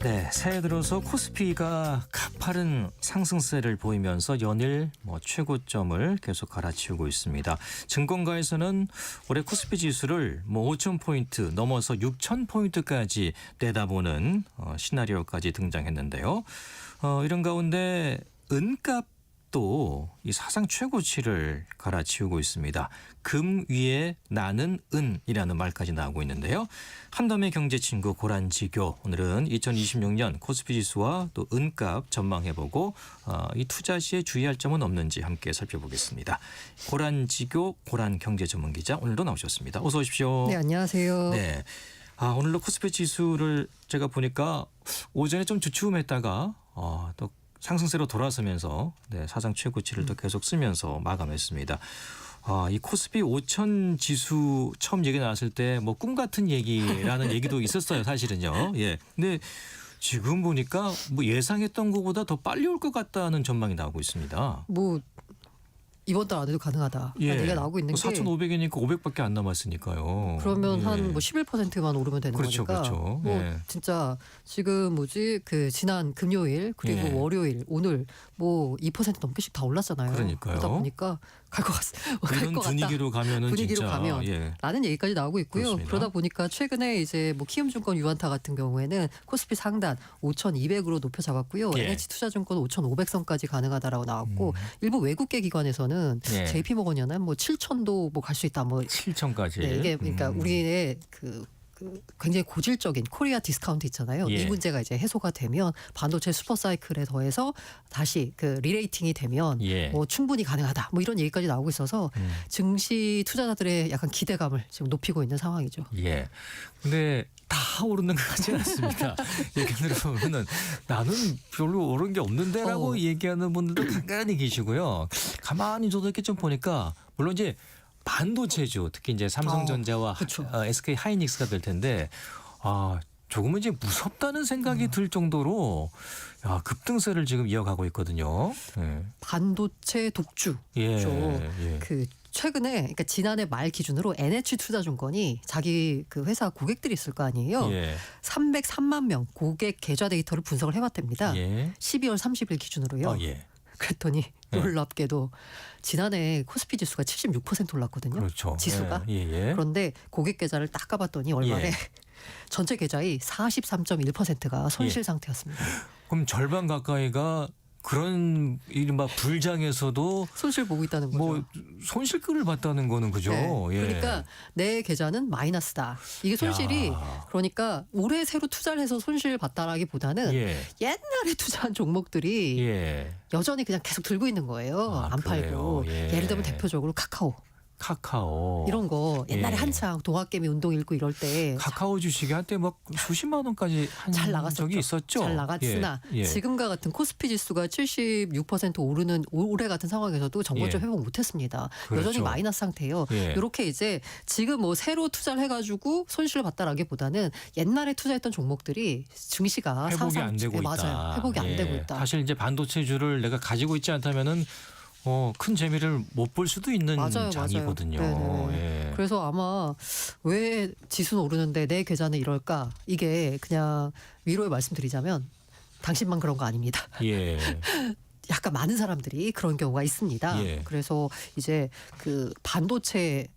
네, 새해 들어서 코스피가 가파른 상승세를 보이면서 연일 최고점을 계속 갈아치우고 있습니다. 증권가에서는 올해 코스피 지수를 5,000포인트 넘어서 6,000포인트까지 내다보는 시나리오까지 등장했는데요. 이런 가운데 은값도 이 사상 최고치를 갈아치우고 있습니다. 금 위에 나는 은이라는 말까지 나오고 있는데요. 한담의 경제친구 고란지교, 오늘은 2026년 코스피 지수와 또 은값 전망해보고 이 투자 시에 주의할 점은 없는지 함께 살펴보겠습니다. 고란지교 고란경제전문기자 오늘도 나오셨습니다. 어서 오십시오. 네, 안녕하세요. 네. 오늘도 코스피 지수를 제가 보니까 오전에 좀 주춤했다가 또 상승세로 돌아서면서 사상 최고치를 또 계속 쓰면서 마감했습니다. 이 코스피 5,000 지수 처음 얘기 나왔을 때 꿈 같은 얘기라는 얘기도 있었어요, 사실은요. 예. 근데 지금 보니까 예상했던 것보다 더 빨리 올 것 같다는 전망이 나오고 있습니다. 이번 달 안에도 가능하다. 예. 얘기가 나오고 있는 게 4,500이니까 500밖에 안 남았으니까요. 그러면 예. 한 11%만 오르면 되는 그렇죠, 거니까. 그렇죠. 예. 진짜 지금 지난 금요일 그리고 예. 월요일 오늘 2% 넘게씩 다 올랐잖아요. 그러니까요. 그러다 보니까 갈 것 같다. 이런 분위기로 가면은 분위기로 진짜 가면 예. 라는 얘기까지 나오고 있고요. 그렇습니다. 그러다 보니까 최근에 이제 키움증권 유한타 같은 경우에는 코스피 상단 5,200으로 높여 잡았고요. 예. NH투자증권 5,500선까지 가능하다라고 나왔고 일부 외국계 기관에서는 예. JP모건이나 7,000도 갈 수 있다. 7,000까지. 네, 이게 그러니까 우리의 굉장히 고질적인 코리아 디스카운트 있잖아요. 예. 이 문제가 이제 해소가 되면 반도체 슈퍼사이클에 더해서 다시 리레이팅이 되면 예. 충분히 가능하다. 이런 얘기까지 나오고 있어서 증시 투자자들의 약간 기대감을 지금 높이고 있는 상황이죠. 예. 근데 다 오르는 것 같지는 않습니다. 얘기를 보면은 나는 별로 오른 게 없는데라고 얘기하는 분들도 간간히 계시고요. 가만히 저도 이렇게 좀 보니까 물론 이제 반도체주 특히 이제 삼성전자와 그렇죠. SK 하이닉스가 될 텐데 조금은 이제 무섭다는 생각이 들 정도로 급등세를 지금 이어가고 있거든요. 예. 반도체 독주죠. 예. 최근에 그러니까 지난해 말 기준으로 NH투자증권이 자기 회사 고객들이 있을 거 아니에요. 예. 303만 명 고객 계좌 데이터를 분석을 해봤답니다. 예. 12월 30일 기준으로요. 예. 그랬더니 놀랍게도 지난해 코스피 지수가 76% 올랐거든요. 그렇죠. 지수가. 예. 그런데 고객 계좌를 딱 까봤더니 얼마에 전체 계좌의 43.1%가 손실 상태였습니다. 그럼 절반 가까이가 그런 이른바 불장에서도 손실 보고 있다는 거죠. 손실급을 봤다는 거는 그죠. 네. 예. 그러니까 내 계좌는 마이너스다. 이게 손실이 그러니까 올해 새로 투자를 해서 손실 봤다라기보다는 옛날에 투자한 종목들이 여전히 그냥 계속 들고 있는 거예요. 안 팔고. 예를 들면 대표적으로 카카오 이런 거 옛날에 한창 동학개미 운동 일고 이럴 때 카카오 주식이 한때 수십만 원까지 잘 나갔었죠. 적이 있었죠. 잘 나갔으나 지금과 같은 코스피 지수가 76% 오르는 올해 같은 상황에서도 정고점 회복 못했습니다. 그렇죠. 여전히 마이너스 상태예요. 이렇게 이제 지금 새로 투자를 해가지고 손실을 봤다라기보다는 옛날에 투자했던 종목들이 증시가 회복이 안 되고 있다. 맞아요. 회복이 안 되고 있다. 사실 이제 반도체주를 내가 가지고 있지 않다면은 큰 재미를 못 볼 수도 있는 장이거든요. 예. 그래서 아마 왜 지수는 오르는데 내 계좌는 이럴까? 이게 그냥 위로의 말씀드리자면 당신만 그런 거 아닙니다. 예. 약간 많은 사람들이 그런 경우가 있습니다. 그래서 이제 반도체의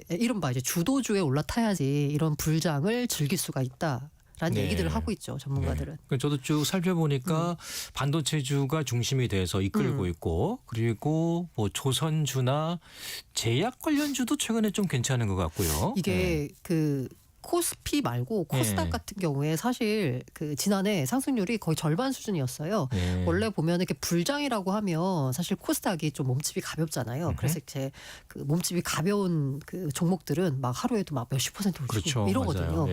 이른바 이제 주도주에 올라타야지 이런 불장을 즐길 수가 있다. 라는 얘기들을 하고 있죠, 전문가들은. 저도 쭉 살펴보니까 반도체주가 중심이 돼서 이끌고 있고 그리고 조선주나 제약 관련주도 최근에 좀 괜찮은 것 같고요. 이게 코스피 말고 코스닥 같은 경우에 사실 지난해 상승률이 거의 절반 수준이었어요. 원래 보면 이렇게 불장이라고 하면 사실 코스닥이 좀 몸집이 가볍잖아요. 그래서 이제 몸집이 가벼운 종목들은 하루에도 몇십 % 오르고 그렇죠. 이러거든요.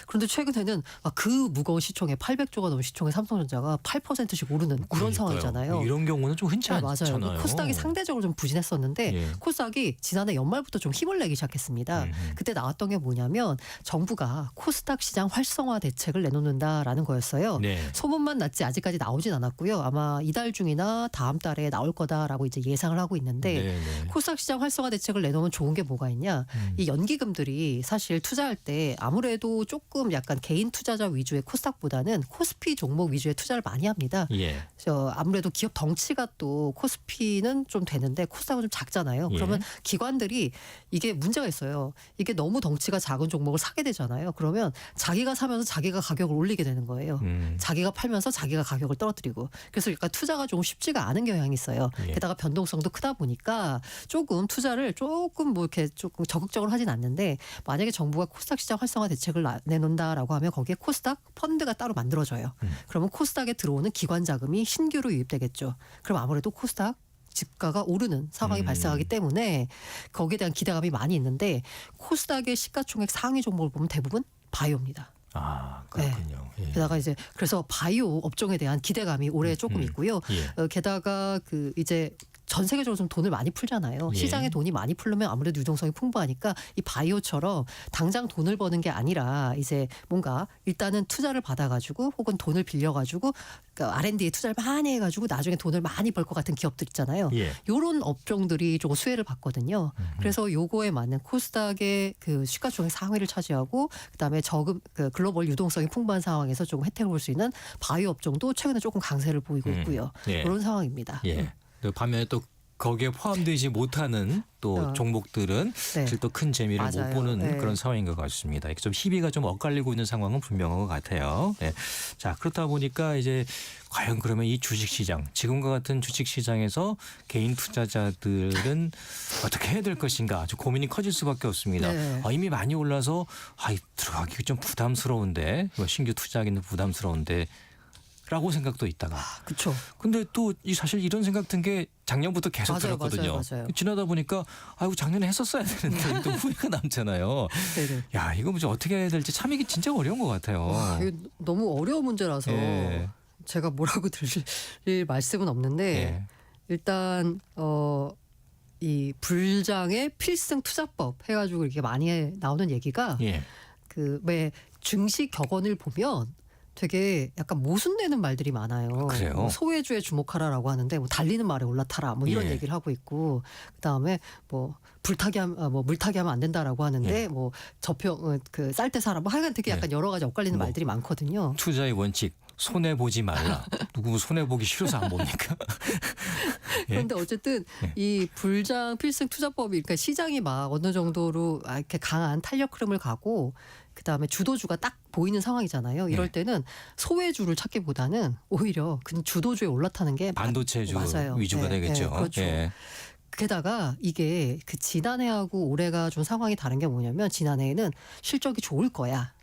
그런데 최근에는 그 무거운 시총에 800조가 넘는 시총에 삼성전자가 8%씩 오르는 그런 상황이잖아요. 이런 경우는 좀 흔치 않잖아요. 맞아요. 코스닥이 상대적으로 좀 부진했었는데 코스닥이 지난해 연말부터 좀 힘을 내기 시작했습니다. 그때 나왔던 게 뭐냐면 정부 정부가 코스닥 시장 활성화 대책을 내놓는다라는 거였어요. 네. 소문만 났지 아직까지 나오진 않았고요. 아마 이달 중이나 다음 달에 나올 거다라고 이제 예상을 하고 있는데 네. 코스닥 시장 활성화 대책을 내놓으면 좋은 게 뭐가 있냐? 이 연기금들이 사실 투자할 때 아무래도 조금 약간 개인 투자자 위주의 코스닥보다는 코스피 종목 위주의 투자를 많이 합니다. 예. 아무래도 기업 덩치가 또 코스피는 좀 되는데 코스닥은 좀 작잖아요. 그러면 기관들이 이게 문제가 있어요. 이게 너무 덩치가 작은 종목을 사게 되잖아요. 그러면 자기가 사면서 자기가 가격을 올리게 되는 거예요. 자기가 팔면서 자기가 가격을 떨어뜨리고. 그래서 그러니까 투자가 좀 쉽지가 않은 경향이 있어요. 예. 게다가 변동성도 크다 보니까 조금 투자를 조금 뭐 이렇게 조금 적극적으로 하진 않는데 만약에 정부가 코스닥 시장 활성화 대책을 내놓는다라고 하면 거기에 코스닥 펀드가 따로 만들어져요. 그러면 코스닥에 들어오는 기관 자금이 신규로 유입되겠죠. 그럼 아무래도 코스닥 집가가 오르는 상황이 발생하기 때문에 거기에 대한 기대감이 많이 있는데 코스닥의 시가총액 상위 종목을 보면 대부분 바이오입니다. 아, 그렇군요. 예. 게다가 이제 그래서 바이오 업종에 대한 기대감이 올해 조금 있고요. 예. 게다가 그 이제 전 세계적으로 좀 돈을 많이 풀잖아요. 예. 시장에 돈이 많이 풀려면 아무래도 유동성이 풍부하니까 이 바이오처럼 당장 돈을 버는 게 아니라 이제 뭔가 일단은 투자를 받아가지고 혹은 돈을 빌려가지고 그러니까 R&D에 투자를 많이 해가지고 나중에 돈을 많이 벌 것 같은 기업들 있잖아요. 예. 이런 업종들이 조금 수혜를 받거든요. 그래서 요거에 맞는 코스닥의 그 시가총액 상위를 차지하고 그다음에 저금 그 글로벌 유동성이 풍부한 상황에서 조금 혜택을 볼 수 있는 바이오 업종도 최근에 조금 강세를 보이고 있고요. 예. 그런 상황입니다. 예. 또 반면에 또 거기에 포함되지 못하는 또 종목들은 네. 사실 또 큰 재미를 맞아요. 못 보는 네. 그런 상황인 것 같습니다. 이렇게 좀 희비가 좀 엇갈리고 있는 상황은 분명한 것 같아요. 네. 자, 그렇다 보니까 이제 과연 그러면 이 주식시장, 지금과 같은 주식시장에서 개인 투자자들은 어떻게 해야 될 것인가 좀 고민이 커질 수밖에 없습니다. 네. 이미 많이 올라서 들어가기 좀 부담스러운데 신규 투자하기는 부담스러운데 라고 생각도 있다가 그렇죠. 근데 또 사실 이런 생각 든 게 작년부터 계속 맞아요, 들었거든요. 맞아요. 지나다 보니까 아이고 작년에 했었어야 되는데 또 후회가 남잖아요. 네네. 야, 이거 뭐 어떻게 해야 될지 참 이게 진짜 어려운 것 같아요. 이거 너무 어려운 문제라서 예. 제가 뭐라고 드릴 말씀은 없는데 예. 일단 이 불장의 필승 투자법 해가지고 이렇게 많이 나오는 얘기가 예. 그 왜 증시 격언을 보면 되게 약간 모순되는 말들이 많아요. 그래요? 뭐 소외주에 주목하라라고 하는데 뭐 달리는 말에 올라타라 뭐 이런 예. 얘기를 하고 있고 그다음에 뭐 물타기 하면 안 된다라고 하는데 예. 뭐 저평 그 쌀 때 사라 뭐 하여간 되게 약간 여러 가지 엇갈리는 뭐. 말들이 많거든요. 투자의 원칙 손해 보지 말라. 누구 손해 보기 싫어서 안 봅니까? 예. 그런데 어쨌든 예. 이 불장 필승 투자법이 그러니까 시장이 막 어느 정도로 이렇게 강한 탄력 흐름을 가고 그다음에 주도주가 딱 보이는 상황이잖아요. 이럴 네. 때는 소외주를 찾기보다는 오히려 그냥 주도주에 올라타는 게 반도체주 맞아요. 위주가 네, 되겠죠. 네, 그렇죠. 예. 게다가 이게 그 지난해하고 올해가 좀 상황이 다른 게 뭐냐면 지난해에는 실적이 좋을 거야.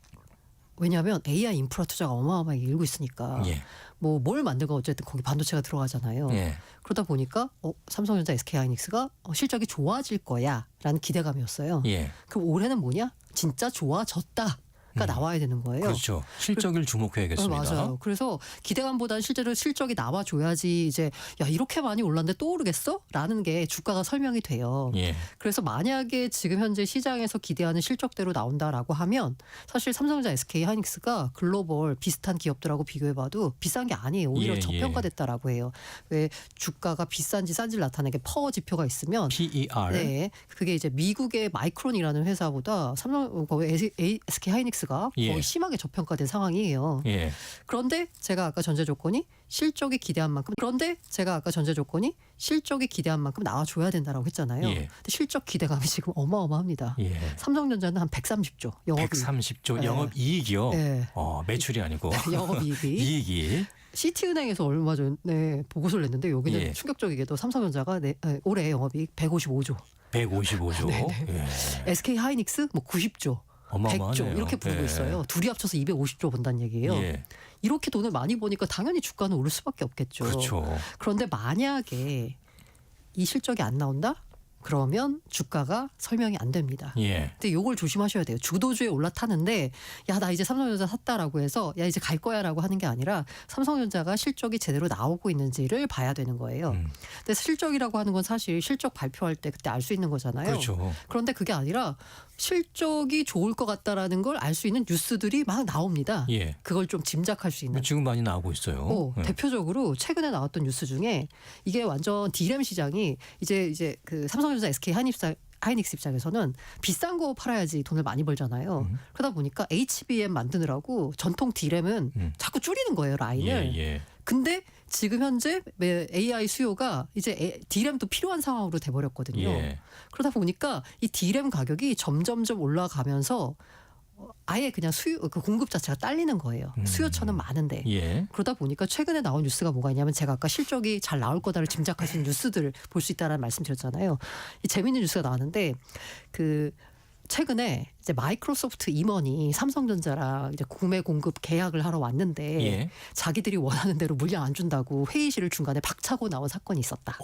왜냐하면 AI 인프라 투자가 어마어마하게 일고 있으니까 예. 뭐 뭘 만들고 어쨌든 거기 반도체가 들어가잖아요. 예. 그러다 보니까 삼성전자, SK하이닉스가 실적이 좋아질 거야라는 기대감이었어요. 예. 그럼 올해는 뭐냐? 진짜 좋아졌다가 나와야 되는 거예요. 그렇죠. 실적을 주목해야겠습니다. 맞아요. 그래서 기대감보다는 실제로 실적이 나와줘야지 이제 야 이렇게 많이 올랐는데 또 오르겠어? 라는 게 주가가 설명이 돼요. 예. 그래서 만약에 지금 현재 시장에서 기대하는 실적대로 나온다라고 하면 사실 삼성전자, SK하이닉스가 글로벌 비슷한 기업들하고 비교해봐도 비싼 게 아니에요. 오히려 예, 저평가됐다라고 해요. 왜 주가가 비싼지 싼지를 나타내게 퍼 지표가 있으면 PER. 네, 그게 이제 미국의 마이크론이라는 회사보다 SK하이닉스가 거의 예. 심하게 저평가된 상황이에요. 예. 그런데 제가 아까 전제 조건이 실적이 기대한 만큼 나와줘야 된다라고 했잖아요. 예. 근데 실적 기대감이 지금 어마어마합니다. 예. 삼성전자는 한 130조 영업이익. 130조 네. 영업이익이요. 네. 매출이 아니고 영업이익이 이익이. 시티은행에서 얼마 전에 보고서를 냈는데 여기는 예. 충격적이게도 삼성전자가 올해 영업이익 155조, 155조. 네네. 예. SK하이닉스 뭐 90조, 어마어마하네요. 100조 이렇게 부르고 예. 있어요. 둘이 합쳐서 250조 번다는 얘기예요. 예. 이렇게 돈을 많이 버니까 당연히 주가는 오를 수밖에 없겠죠. 그렇죠. 그런데 만약에 이 실적이 안 나온다? 그러면 주가가 설명이 안 됩니다. 예. 근데 요걸 조심하셔야 돼요. 주도주에 올라타는데 야, 나 이제 삼성전자 샀다라고 해서 야, 이제 갈 거야라고 하는 게 아니라 삼성전자가 실적이 제대로 나오고 있는지를 봐야 되는 거예요. 근데 실적이라고 하는 건 사실 실적 발표할 때 그때 알 수 있는 거잖아요. 그렇죠. 그런데 그게 아니라 실적이 좋을 것 같다라는 걸 알 수 있는 뉴스들이 막 나옵니다. 예. 그걸 좀 짐작할 수 있는. 지금 많이 나오고 있어요. 대표적으로 최근에 나왔던 뉴스 중에 이게 완전 D램 시장이 이제 그 삼성전자, SK 하이닉스 입장에서는 비싼 거 팔아야지 돈을 많이 벌잖아요. 그러다 보니까 HBM 만드느라고 전통 D램은 자꾸 줄이는 거예요, 라인을. 예. 근데 지금 현재 AI 수요가 이제 D램도 필요한 상황으로 돼버렸거든요. 예. 그러다 보니까 이 D램 가격이 점점점 올라가면서 아예 그냥 그 공급 자체가 딸리는 거예요. 수요처는 많은데. 예. 그러다 보니까 최근에 나온 뉴스가 뭐가 있냐면 제가 아까 실적이 잘 나올 거다를 짐작할 수 있는 뉴스들을 볼 수 있다라는 말씀드렸잖아요. 이 재미있는 뉴스가 나왔는데 그 최근에 이제 마이크로소프트 임원이 삼성전자랑 이제 구매 공급 계약을 하러 왔는데 예. 자기들이 원하는 대로 물량 안 준다고 회의실을 중간에 박차고 나온 사건이 있었다.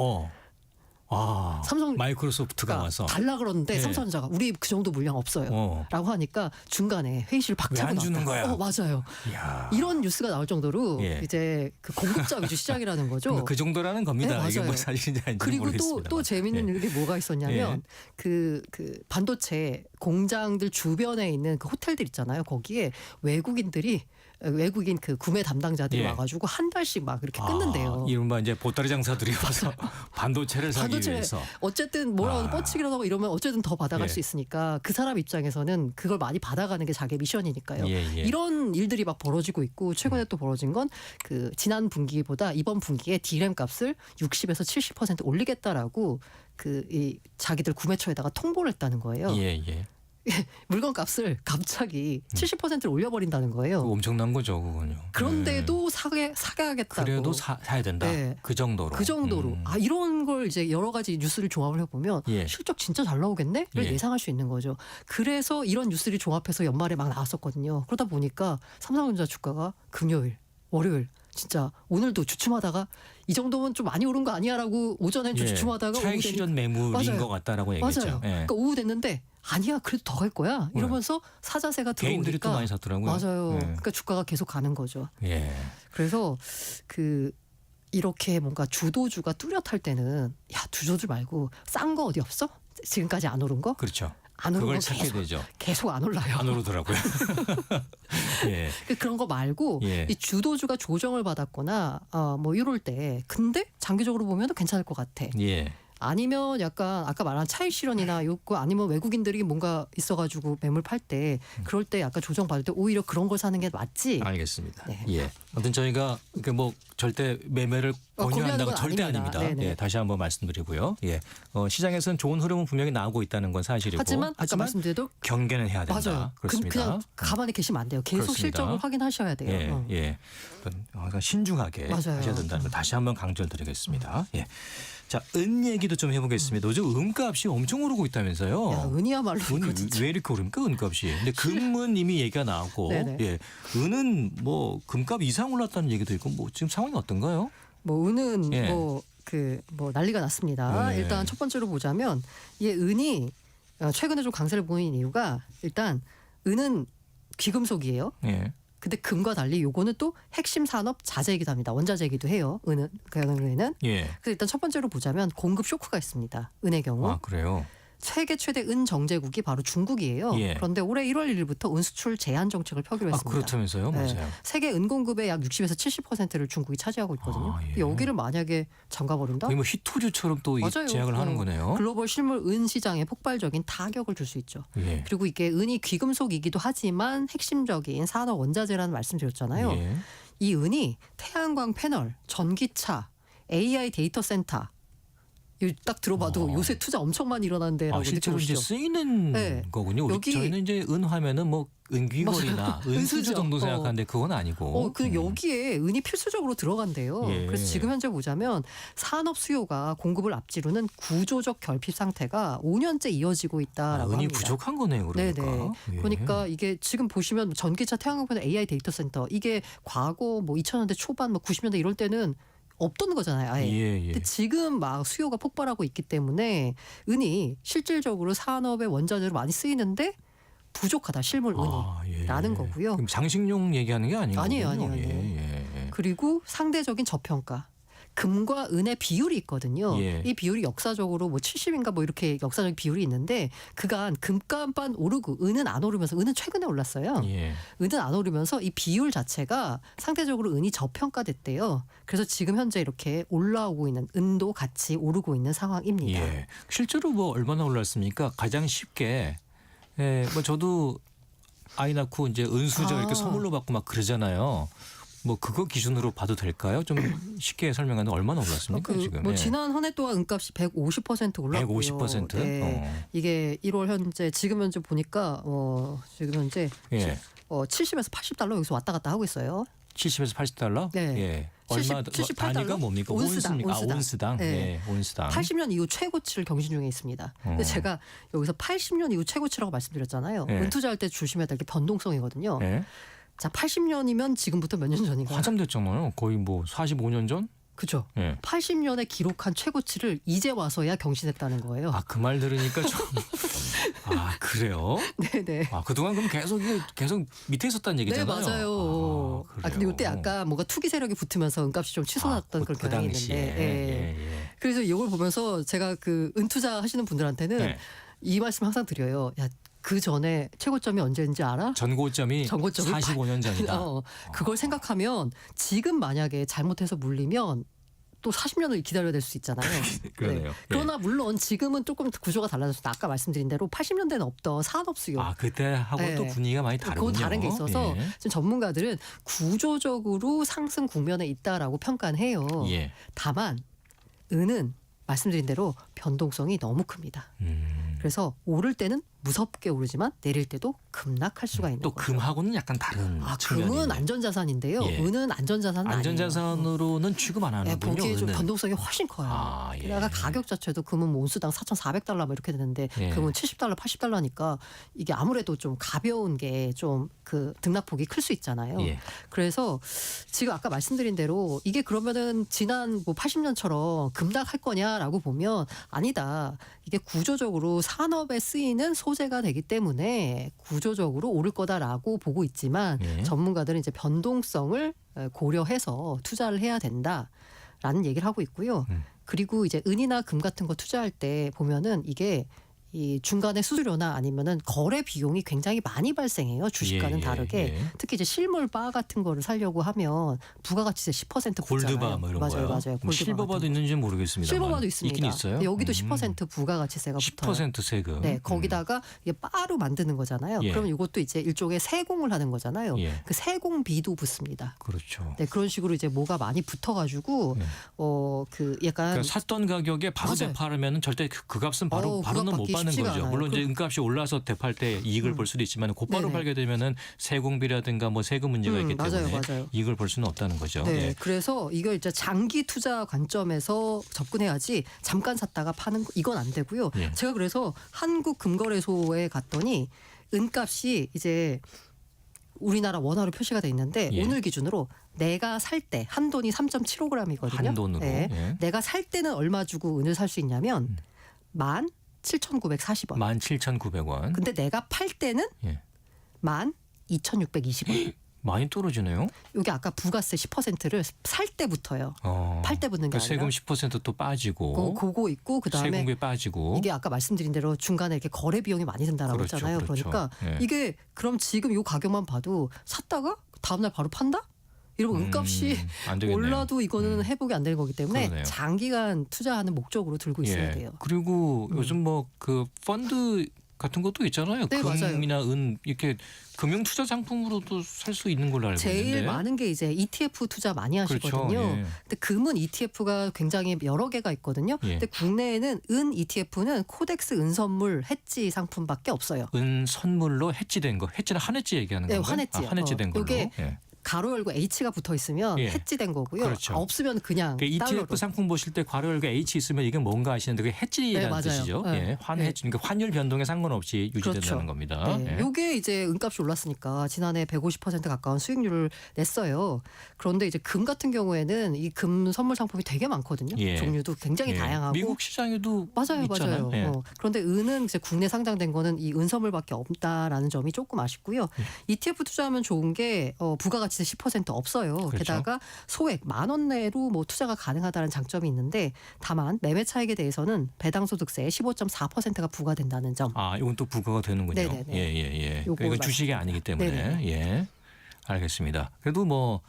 삼성 마이크로소프트가 와서 달라 그러는데 예. 삼성전자가 우리 그 정도 물량 없어요. 라고 하니까 중간에 회의실 박차고 왜 안 주는 거야? 맞아요. 이야. 이런 뉴스가 나올 정도로 예. 이제 그 공급자 위주 시장이라는 거죠. 그 정도라는 겁니다. 네, 이게 뭐 맞아요. 사실인지 아닌지 그리고 모르겠습니다. 또 재미있는 일이 뭐가 있었냐면 그 반도체 공장들 주변에 있는 그 호텔들 있잖아요. 거기에 외국인 그 구매 담당자들이 예. 와가지고 한 달씩 막 이렇게 끊는데요. 이른바 이제 보따리 장사들이 와서 반도체를 사기 반도체 위해서. 어쨌든 뭐라고 뻗치기라도 하고 이러면 어쨌든 더 받아갈 예. 수 있으니까 그 사람 입장에서는 그걸 많이 받아가는 게 자기의 미션이니까요. 예. 이런 일들이 막 벌어지고 있고 최근에 또 벌어진 건 그 지난 분기보다 이번 분기에 D램 값을 60에서 70% 올리겠다라고 이 자기들 구매처에다가 통보를 했다는 거예요. 예. 물건 값을 갑자기 70%를 올려버린다는 거예요. 엄청난 거죠, 그건요. 그런데도 사게 하겠다고. 그래도 사야 된다. 네. 그 정도로. 이런 걸 이제 여러 가지 뉴스를 종합을 해보면 예. 실적 진짜 잘 나오겠네? 를 예. 예상할 수 있는 거죠. 그래서 이런 뉴스를 종합해서 연말에 막 나왔었거든요. 그러다 보니까 삼성전자 주가가 금요일, 월요일 진짜 오늘도 주춤하다가 이 정도면 좀 많이 오른 거 아니야라고 오전엔 좀 주춤하다가 차익 실현 매물인 맞아요. 것 같다라고 얘기했죠. 맞아요. 그러니까 오후 됐는데 아니야 그래도 더 갈 거야 이러면서 사자세가 들어오니까 개인들이 또 많이 샀더라고요. 맞아요. 그러니까 주가가 계속 가는 거죠. 예. 그래서 이렇게 뭔가 주도주가 뚜렷할 때는 야 주도주 말고 싼 거 어디 없어? 지금까지 안 오른 거? 그렇죠. 안 오른 그걸 거 찾게 되죠. 계속 안 올라요. 안 오르더라고요. 예. 그런 거 말고 예. 이 주도주가 조정을 받았거나 뭐 이럴 때 근데 장기적으로 보면 괜찮을 것 같아. 예. 아니면 약간 아까 말한 차익 실현이나 요거 아니면 외국인들이 뭔가 있어가지고 매물 팔 때 그럴 때 약간 조정 받을 때 오히려 그런 걸 사는 게 맞지. 알겠습니다. 네. 예. 아무튼 저희가 뭐 절대 매매를 권유한다고 건 절대 아닙니다. 아닙니다. 예, 다시 한번 말씀드리고요. 예. 시장에서는 좋은 흐름은 분명히 나오고 있다는 건 사실이고. 하지만 아까 말씀드려도 경계는 해야 된다. 맞아요. 그렇습니다. 그냥 가만히 계시면 안 돼요. 계속 그렇습니다. 실적을 확인하셔야 돼요. 예. 그러니까 신중하게 맞아요. 하셔야 된다는 걸 다시 한번 강조를 드리겠습니다. 예. 자, 은 얘기도 좀 해보겠습니다. 요즘 은값이 엄청 오르고 있다면서요. 야, 은이야말로 왜 이렇게 오릅니까 은값이? 근데 금은 이미 얘기가 나오고, 예, 은은 뭐 금값 이상 올랐다는 얘기도 있고, 뭐 지금 상황이 어떤가요? 뭐 은은 예. 뭐 난리가 났습니다. 네. 일단 첫 번째로 보자면 이 은이 최근에 좀 강세를 보이는 이유가 일단 은은 귀금속이에요. 예. 근데 금과 달리 요거는 또 핵심 산업 자재이기도 합니다. 원자재이기도 해요. 은은 그 경우에는. 예. 그래서 일단 첫 번째로 보자면 공급 쇼크가 있습니다. 은의 경우. 아, 그래요? 세계 최대 은 정제국이 바로 중국이에요. 예. 그런데 올해 1월 1일부터 은 수출 제한 정책을 펴기로 했습니다. 그렇다면서요? 네. 맞아요. 세계 은 공급의 약 60에서 70%를 중국이 차지하고 있거든요. 예. 여기를 만약에 잠가버린다? 거의 뭐 히토류처럼 또 맞아요. 제약을 하는 거네요. 글로벌 실물 은 시장에 폭발적인 타격을 줄 수 있죠. 예. 그리고 이게 은이 귀금속이기도 하지만 핵심적인 산업 원자재라는 말씀드렸잖아요. 예. 이 은이 태양광 패널, 전기차, AI 데이터 센터 이거 딱 들어봐도 요새 투자 엄청 많이 일어난대라고 실제로 이제 느껴보시죠? 쓰이는 네. 거군요. 여기- 저희는 이제 은 하면은 뭐 은귀걸이나 은수저 은수저. 정도 생각하는데 그건 아니고. 그 여기에 은이 필수적으로 들어간대요. 예. 그래서 지금 현재 보자면 산업 수요가 공급을 앞지르는 구조적 결핍 상태가 5년째 이어지고 있다라고 은이 합니다. 부족한 거네요. 그러니까. 네네. 예. 그러니까 이게 지금 보시면 전기차 태양광 패널 AI 데이터 센터 이게 과거 뭐 2000년대 초반 뭐 90년대 이럴 때는 없던 거잖아요. 아예. 예, 예. 근데 지금 막 수요가 폭발하고 있기 때문에 은이 실질적으로 산업의 원자재로 많이 쓰이는데 부족하다. 실물 은이라는 거고요. 그럼 장식용 얘기하는 게 아니에요? 아니에요. 그리고 상대적인 저평가. 금과 은의 비율이 있거든요. 예. 이 비율이 역사적으로 뭐 70인가 뭐 이렇게 역사적 비율이 있는데 그간 금값만 오르고 은은 안 오르면서 은은 최근에 올랐어요. 예. 은은 안 오르면서 이 비율 자체가 상대적으로 은이 저평가됐대요. 그래서 지금 현재 이렇게 올라오고 있는 은도 같이 오르고 있는 상황입니다. 예. 실제로 뭐 얼마나 올랐습니까? 가장 쉽게 뭐 저도 아이 낳고 이제 은수저 이렇게 선물로 받고 막 그러잖아요. 뭐 그거 기준으로 봐도 될까요? 좀 쉽게 설명하면 얼마나 올랐습니까 지금? 뭐 지난 한 해 동안 은값이 150% 올랐고요. 150%? 네. 이게 1월 현재 지금 현재 보니까 지금 현재 70에서 80달러 여기서 왔다 갔다 하고 있어요. 70에서 80달러? 네. 예. 70, 얼마 78달러? 단위가 뭡니까? 온스당. 온스당. 네. 예, 온스당. 80년 이후 최고치를 경신 중에 있습니다. 근데 제가 여기서 80년 이후 최고치라고 말씀드렸잖아요. 예. 은 투자할 때 조심해야 될 게 변동성이거든요. 예. 자, 80년이면 지금부터 몇 년 전인가요? 한참 됐잖아요. 거의 뭐 45년 전? 그죠. 예. 80년에 기록한 최고치를 이제 와서야 경신했다는 거예요. 아, 그 말 들으니까 좀 아, 그래요? 네네. 아, 그동안 그럼 계속 밑에 있었다는 얘기잖아요. 네, 맞아요. 그래요? 근데 이때 약간 뭔가 투기 세력이 붙으면서 은값이 좀 치솟았던 그런 경향이 당시에. 있는데. 예. 그래서 이걸 보면서 제가 그 은투자 하시는 분들한테는 네. 이 말씀 항상 드려요. 야, 그 전에 최고점이 언제인지 알아? 전고점이 45년 전이다. 그걸 생각하면 지금 만약에 잘못해서 물리면 또 40년을 기다려야 될 수 있잖아요. 그러네요. 네. 그러나 물론 지금은 조금 구조가 달라졌습니다. 아까 말씀드린 대로 80년대는 없던 산업 수요. 아, 그때하고 또 분위기가 많이 다르군요. 그건 다른 게 있어서 예. 지금 전문가들은 구조적으로 상승 국면에 있다라고 평가는 해요. 예. 다만 은은 말씀드린 대로 변동성이 너무 큽니다. 그래서 오를 때는 무섭게 오르지만 내릴 때도 급락할 수가 있는 또 거죠. 금하고는 약간 다른 측면이 금은 안전자산인데요. 예. 은은 안전자산은 아니에요. 안전자산으로는 취급 안 하는군요. 보기에 좀 은은. 변동성이 훨씬 커요. 아, 예. 게다가 가격 자체도 금은 뭐 온수당 4,400달러 뭐 이렇게 되는데 예. 금은 70달러, 80달러니까 이게 아무래도 좀 가벼운 게 좀 그 등락폭이 클 수 있잖아요. 예. 그래서 지금 아까 말씀드린 대로 이게 그러면은 지난 뭐 80년처럼 급락할 거냐라고 보면 아니다. 이게 구조적으로 산업에 쓰이는 소재가 되기 때문에 구조적으로 오를 거다라고 보고 있지만 예. 전문가들은 이제 변동성을 고려해서 투자를 해야 된다라는 얘기를 하고 있고요. 그리고 이제 은이나 금 같은 거 투자할 때 보면은 이게 이 중간에 수수료나 아니면은 거래 비용이 굉장히 많이 발생해요. 주식과는 다르게. 특히 이제 실물 바 같은 거를 사려고 하면 부가가치세 10% 골드바 뭐 이런 거요. 맞아요. 뭐 실버바도 있는지는 모르겠습니다. 실버바도 있습니다. 있긴 있어요. 여기도 10% 부가가치세가 붙어요. 10% 세금. 네, 거기다가 이게 바로 만드는 거잖아요. 예. 그럼 이것도 이제 일종의 세공을 하는 거잖아요. 예. 그 세공비도 붙습니다. 그렇죠. 네, 그런 식으로 이제 뭐가 많이 붙어가지고 그 약간 그러니까 샀던 가격에 바로 맞아요. 대파하면은 절대 그 값은 바로는 못 그값 받기 받는 쉽지가 거죠. 않아요. 물론 이제 은값이 올라서 대파할 때 이익을 볼 수도 있지만 곧바로 네네. 팔게 되면은 세공비라든가 뭐 세금 문제가 있기 때문에 맞아요. 이익을 볼 수는 없다는 거죠. 네, 예. 그래서 이걸 이제 장기 투자 관점에서 접근해야지 잠깐 샀다가 파는 거 이건 안 되고요. 예. 제가 그래서 한국금거래소에 갔더니 은값이 이제 우리나라 원화로 표시가 돼 있는데 예. 오늘 기준으로 내가 살 때 한돈이 3.75g이거든요. 한돈으로. 네. 예. 내가 살 때는 얼마 주고 은을 살 수 있냐면 17,940원. 17,900원. 근데 내가 팔 때는 예. 12,620원. 많이 떨어지네요. 여기 아까 부가세 10%를 살 때부터요. 팔 때 붙는 게 그 아니라. 세금 10%또 빠지고 그거 있고 그다음에 세금비 빠지고 이게 아까 말씀드린 대로 중간에 이렇게 거래 비용이 많이 든다라고 그렇죠, 했잖아요. 그렇죠. 그러니까 예. 이게 그럼 지금 요 가격만 봐도 샀다가 다음날 바로 판다? 이러면 은값이 안 되겠네요. 올라도 이거는 회복이 안 되는 거기 때문에 그러네요. 장기간 투자하는 목적으로 들고 있어야 돼요. 그리고 요즘 뭐 그 펀드 같은 것도 있잖아요. 네, 맞아요. 금이나 은 이렇게 금융 투자 상품으로도 살 수 있는 걸로 알고 제일 있는데. 많은 게 이제 ETF 투자 많이 하시거든요. 그렇죠. 예. 근데 금은 ETF가 굉장히 여러 개가 있거든요. 예. 근데 국내에는 은 ETF는 코덱스 은선물 해지 상품밖에 없어요. 은 선물로 해지된 거. 해지는 한해지 얘기하는 네, 건가요? 환해지요. 한해지된 걸로. 요게 예. 가로 열고 H가 붙어 있으면 예. 해지된 거고요. 그렇죠. 없으면 그냥 그러니까 달러로. ETF 상품 보실 때 괄호 열고 H 있으면 이게 뭔가 하시는데 그게 해지라는 네, 맞아요. 뜻이죠. 네. 예, 환해지, 그러니까 환율 변동에 상관없이 유지된다는 그렇죠. 겁니다. 네. 예. 요게 이제 은값이 올랐으니까 지난해 150% 가까운 수익률을 냈어요. 그런데 이제 금 같은 경우에는 이 금 선물 상품이 되게 많거든요. 예. 종류도 굉장히 예. 다양하고. 미국 시장에도 맞아요, 있잖아요. 맞아요. 예. 그런데 은은 이제 국내 상장된 거는 이 은선물밖에 없다라는 점이 조금 아쉽고요. ETF 투자하면 좋은 게 부가가치세 10% 없어요. 그렇죠. 게다가 소액 10,000원 내로 뭐 투자가 가능하다는 장점이 있는데 다만 매매 차익에 대해서는 배당소득세 15.4%가 부과된다는 점. 아, 이건 또 부과가 되는군요. 네네네. 예, 예, 예. 요걸 그러니까 이건 주식이 말씀드립니다. 아니기 때문에. 네네. 예. 알겠습니다. 그래도 뭐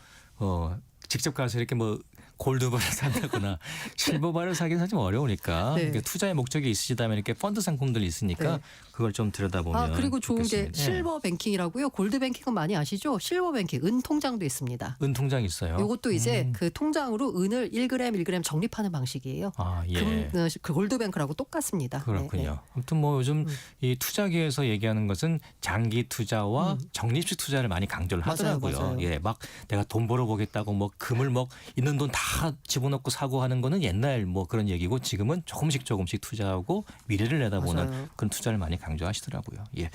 직접 가서 이렇게 뭐 골드바를 산다거나 실버바를 사기는 좀 어려우니까 네. 이렇게 투자의 목적이 있으시다면 이렇게 펀드 상품들이 있으니까 네. 그걸 좀 들여다보면 그리고 좋은 게 좋겠습니다. 예. 실버 뱅킹이라고요. 골드 뱅킹은 많이 아시죠? 실버 뱅킹 은 통장도 있습니다. 은 통장 있어요. 이것도 이제 그 통장으로 은을 1g 1g 적립하는 방식이에요. 아, 예. 그 골드뱅크라고 똑같습니다. 그렇군요. 네, 네. 아무튼 뭐 요즘 이 투자계에서 얘기하는 것은 장기 투자와 적립식 투자를 많이 강조를 맞아요, 하더라고요. 맞아요. 예, 막 내가 돈 벌어보겠다고 뭐 금을 뭐 있는 돈 다 집어넣고 사고 하는 거는 옛날 뭐 그런 얘기고 지금은 조금씩 투자하고 미래를 내다보는 맞아요. 그런 투자를 많이 강조하시더라고요. 예,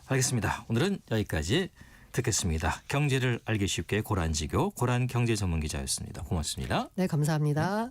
알겠습니다. 오늘은 여기까지 듣겠습니다. 경제를 알기 쉽게 고란지교 고란 경제 전문 기자였습니다. 고맙습니다. 네, 감사합니다.